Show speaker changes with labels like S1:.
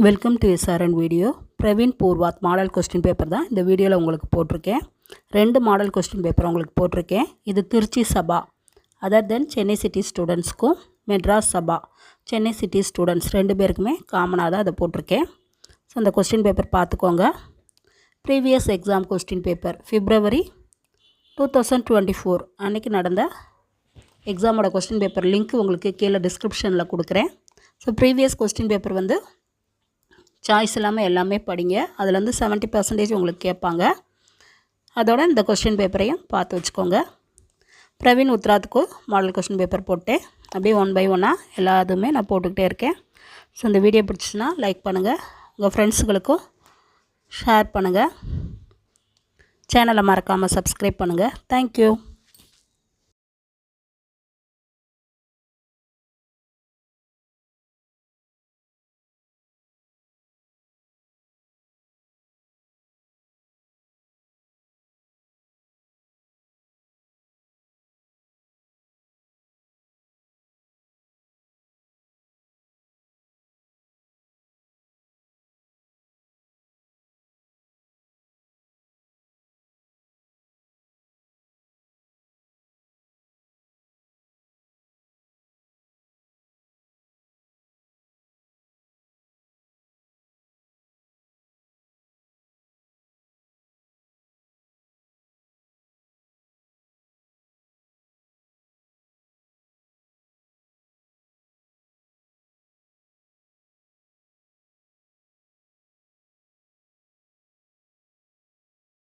S1: Welcome to SRN video. Praveen Purvardh model question paper தான் இந்த வீடியோவில் உங்களுக்கு போட்டிருக்கேன். 2 மாடல் கொஸ்டின் பேப்பர் உங்களுக்கு போட்டிருக்கேன். இது திருச்சி சபா அதர் தென் சென்னை சிட்டி ஸ்டூடெண்ட்ஸ்க்கும் மெட்ராஸ் சபா சென்னை சிட்டி ஸ்டூடெண்ட்ஸ் 2 பேருக்குமே காமனாக தான் அதை போட்டிருக்கேன். ஸோ அந்த கொஸ்டின் பேப்பர் பார்த்துக்கோங்க. Previous exam question paper February 2024 அன்றைக்கி நடந்த எக்ஸாமோட கொஸ்டின் பேப்பர் லிங்க் உங்களுக்கு கீழே டிஸ்கிரிப்ஷனில் கொடுக்குறேன். ஸோ ப்ரீவியஸ் கொஸ்டின் பேப்பர் வந்து சாய்ஸ் இல்லாமல் எல்லாமே படிங்க. அதில் வந்து 70% உங்களுக்கு கேட்பாங்க. அதோட இந்த கொஸ்டின் பேப்பரையும் பார்த்து வச்சுக்கோங்க. பிரவீன் உத்ராத்துக்கு மாடல் கொஸ்டின் பேப்பர் போட்டு அப்படியே 1 by 1 எல்லா இதுவுமே நான் போட்டுக்கிட்டே இருக்கேன். ஸோ இந்த வீடியோ பிடிச்சிச்சுன்னா லைக் பண்ணுங்கள், உங்கள் ஃப்ரெண்ட்ஸுகளுக்கும் ஷேர் பண்ணுங்கள், சேனலை மறக்காமல் சப்ஸ்கிரைப் பண்ணுங்கள். தேங்க்யூ.